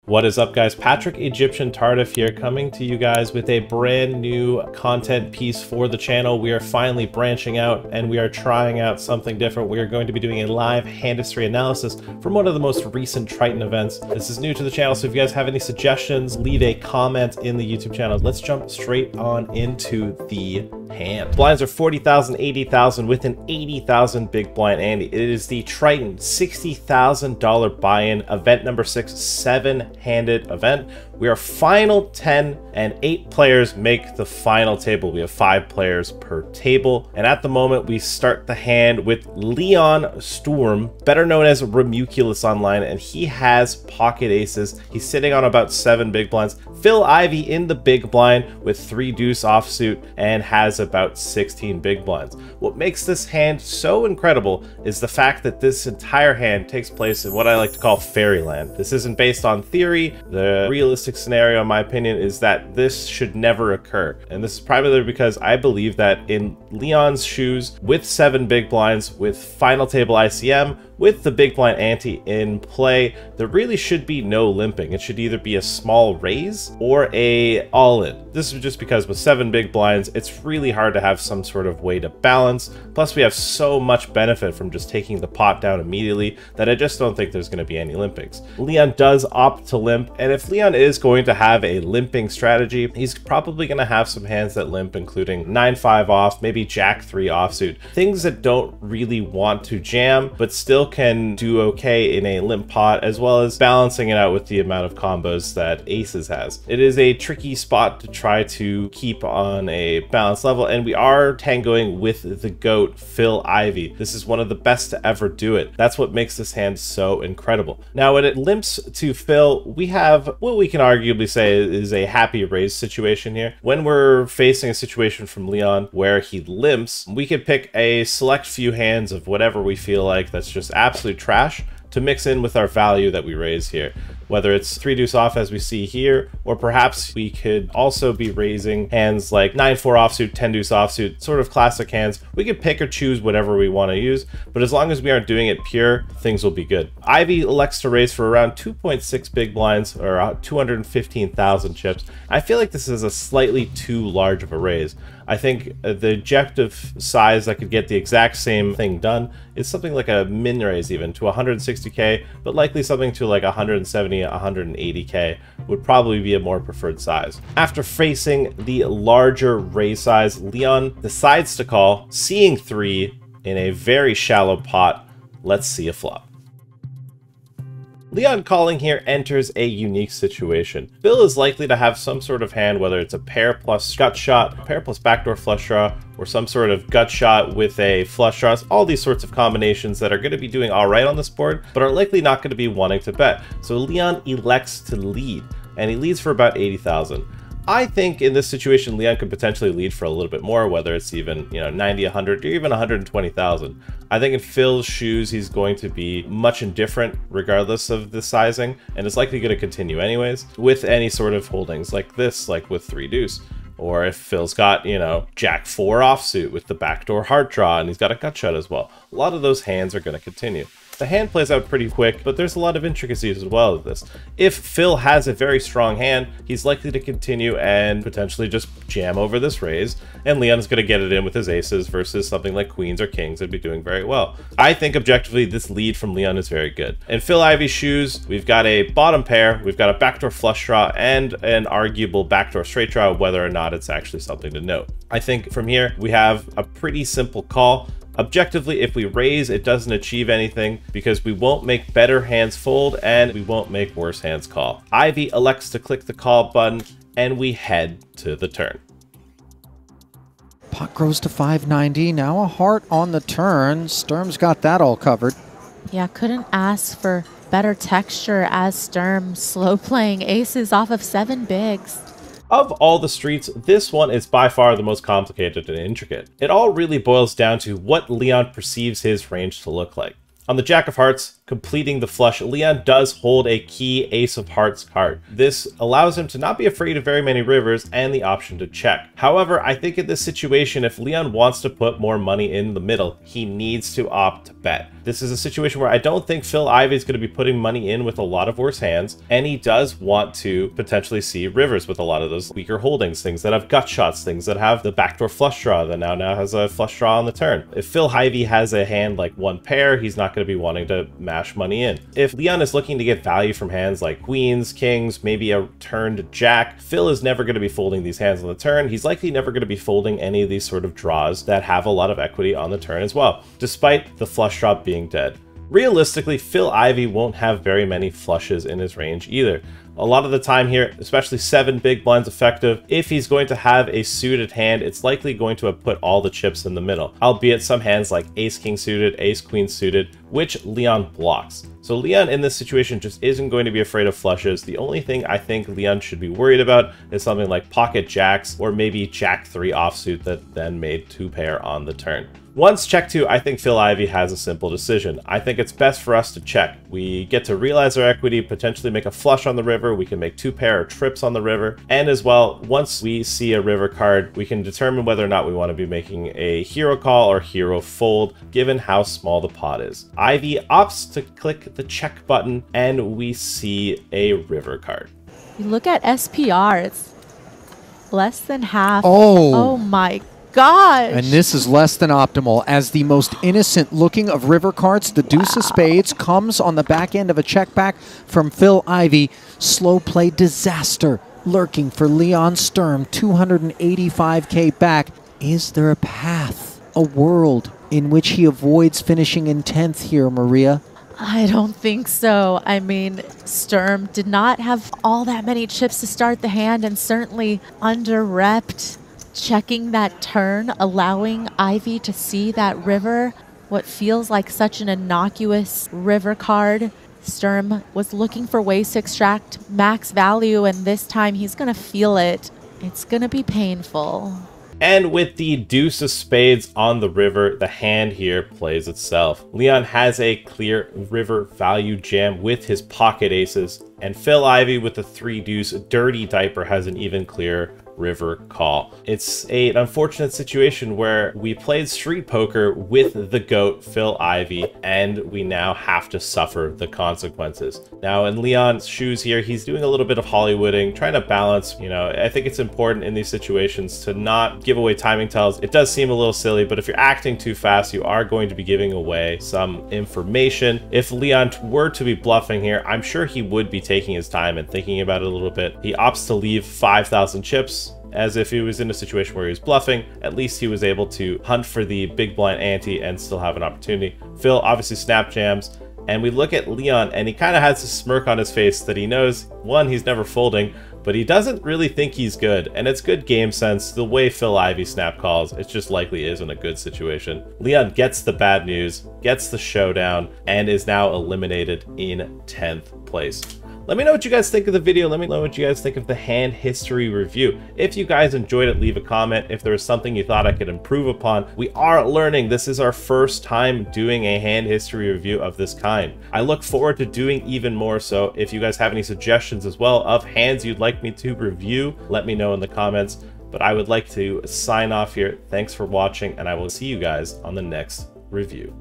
What is up, guys? Patrick Egyptian Tardif here, coming to you guys with a brand new content piece for the channel. We are finally branching out and we are trying out something different. We are going to be doing a live hand history analysis from one of the most recent Triton events. This is new to the channel, so if you guys have any suggestions, leave a comment in the YouTube channel. Let's jump straight on into the hand. Blinds are 40,000, 80,000 with an 80,000 big blind ante. It is the Triton $60,000 buy-in, event number 6, 7-handed event. We are final 10 and 8 players make the final table. We have 5 players per table. And at the moment, we start the hand with Leon Sturm, better known as Remuculus online, and he has pocket aces. He's sitting on about 7 big blinds. Phil Ivey in the big blind with 3 deuce offsuit and has about 16 big blinds. What makes this hand so incredible is the fact that this entire hand takes place in what I like to call fairyland. This isn't based on theory. The realistic scenario, in my opinion, is that this should never occur. And this is primarily because I believe that in Leon's shoes, with 7 big blinds, with final table ICM, with the big blind ante in play, there really should be no limping. It should either be a small raise or a all-in. This is just because with 7 big blinds, it's really hard to have some sort of way to balance. Plus, we have so much benefit from just taking the pot down immediately that I just don't think there's going to be any limpings. Leon does opt to limp, and if Leon is going to have a limping strategy, he's probably going to have some hands that limp, including 9-5 off, maybe Jack-3 offsuit. Things that don't really want to jam, but still can do okay in a limp pot, as well as balancing it out with the amount of combos that aces has. It is a tricky spot to try to keep on a balanced level, and we are tangoing with the GOAT, Phil Ivey. This is one of the best to ever do it. That's what makes this hand so incredible. Now, when it limps to Phil, we have what we can arguably say is a happy raise situation here. When we're facing a situation from Leon where he limps, we could pick a select few hands of whatever we feel like that's just absolute trash to mix in with our value that we raise here. Whether it's 3 deuce off as we see here, or perhaps we could also be raising hands like 9-4 offsuit, 10 deuce offsuit, sort of classic hands. We could pick or choose whatever we want to use, but as long as we aren't doing it pure, things will be good. Ivy elects to raise for around 2.6 big blinds, or 215,000 chips. I feel like this is a slightly too large of a raise. I think the objective size that could get the exact same thing done is something like a min raise even to 160k, but likely something to like 170, 180k would probably be a more preferred size. After facing the larger raise size, Leon decides to call, seeing 3 in a very shallow pot. Let's see a flop. Leon calling here enters a unique situation. Phil is likely to have some sort of hand, whether it's a pair plus gut shot, pair plus backdoor flush draw, or some sort of gut shot with a flush draw. All these sorts of combinations that are going to be doing all right on this board, but are likely not going to be wanting to bet. So Leon elects to lead, and he leads for about 80,000. I think in this situation, Leon could potentially lead for a little bit more, whether it's even, 90, 100, or even 120,000. I think in Phil's shoes, he's going to be much indifferent regardless of the sizing, and is likely going to continue anyways with any sort of holdings like this, like with 3 deuce. Or if Phil's got, Jack 4 offsuit with the backdoor heart draw, and he's got a gut shot as well. A lot of those hands are going to continue. The hand plays out pretty quick, but there's a lot of intricacies as well with this. If Phil has a very strong hand, he's likely to continue and potentially just jam over this raise, and Leon's going to get it in with his aces versus something like queens or kings that'd be doing very well. I think objectively this lead from Leon is very good. In Phil Ivey's shoes, we've got a bottom pair, we've got a backdoor flush draw, and an arguable backdoor straight draw, whether or not it's actually something to note. I think from here, we have a pretty simple call. Objectively, if we raise, it doesn't achieve anything because we won't make better hands fold and we won't make worse hands call. Ivy elects to click the call button and we head to the turn. Pot grows to 590, now a heart on the turn. Sturm's got that all covered. Yeah, couldn't ask for better texture as Sturm slow playing aces off of 7 bigs. Of all the streets, this one is by far the most complicated and intricate. It all really boils down to what Leon perceives his range to look like. On the Jack of Hearts, completing the flush, Leon does hold a key Ace of Hearts card. This allows him to not be afraid of very many rivers and the option to check. However, I think in this situation, if Leon wants to put more money in the middle, he needs to opt to bet. This is a situation where I don't think Phil Ivey is going to be putting money in with a lot of worse hands, and he does want to potentially see rivers with a lot of those weaker holdings, things that have gut shots, things that have the backdoor flush draw that now has a flush draw on the turn. If Phil Ivey has a hand like one pair, he's not going to be wanting to mash money in. If Leon is looking to get value from hands like queens, kings, maybe a turned jack, Phil is never going to be folding these hands on the turn. He's likely never going to be folding any of these sort of draws that have a lot of equity on the turn as well, despite the flush draw being dead. Realistically, Phil Ivey won't have very many flushes in his range either. A lot of the time here, especially 7 big blinds effective, if he's going to have a suited hand, it's likely going to have put all the chips in the middle, albeit some hands like ace-king suited, ace-queen suited, which Leon blocks. So Leon in this situation just isn't going to be afraid of flushes. The only thing I think Leon should be worried about is something like pocket jacks or maybe jack 3 offsuit that then made 2 pair on the turn. Once check 2, I think Phil Ivey has a simple decision. I think it's best for us to check. We get to realize our equity, potentially make a flush on the river, we can make 2 pair of trips on the river, and as well, once we see a river card, we can determine whether or not we want to be making a hero call or hero fold, given how small the pot is. Ivey opts to click the check button, and we see a river card. You look at SPR, it's less than half. Oh My gosh. And this is less than optimal, as the most innocent looking of river cards, the deuce of spades, comes on the back end of a check back from Phil Ivey. Slow play disaster lurking for Leon Sturm, 285K back. Is there a path, a world in which he avoids finishing in 10th here, Maria? I don't think so. I mean, Sturm did not have all that many chips to start the hand and certainly under-repped. Checking that turn, allowing Ivey to see that river, what feels like such an innocuous river card. Sturm was looking for ways to extract max value, and this time he's going to feel it. It's going to be painful. And with the deuce of spades on the river, the hand here plays itself. Leon has a clear river value jam with his pocket aces, and Phil Ivey with the 3 deuce dirty diaper has an even clearer river call. It's an unfortunate situation where we played street poker with the GOAT, Phil Ivey, and we now have to suffer the consequences. Now, in Leon's shoes here, he's doing a little bit of Hollywooding, trying to balance, I think it's important in these situations to not give away timing tells. It does seem a little silly, but if you're acting too fast, you are going to be giving away some information. If Leon were to be bluffing here, I'm sure he would be taking his time and thinking about it a little bit. He opts to leave 5,000 chips, as if he was in a situation where he was bluffing. At least he was able to hunt for the big blind ante and still have an opportunity. Phil obviously snap jams, and we look at Leon and he kind of has a smirk on his face that he knows, one, he's never folding, but he doesn't really think he's good, and it's good game sense. The way Phil Ivey snap calls, it just likely isn't a good situation. Leon gets the bad news, gets the showdown, and is now eliminated in 10th place. Let me know what you guys think of the video. Let me know what you guys think of the hand history review. If you guys enjoyed it, leave a comment. If there was something you thought I could improve upon, we are learning. This is our first time doing a hand history review of this kind. I look forward to doing even more, so if you guys have any suggestions as well of hands you'd like me to review, let me know in the comments. But I would like to sign off here. Thanks for watching, and I will see you guys on the next review.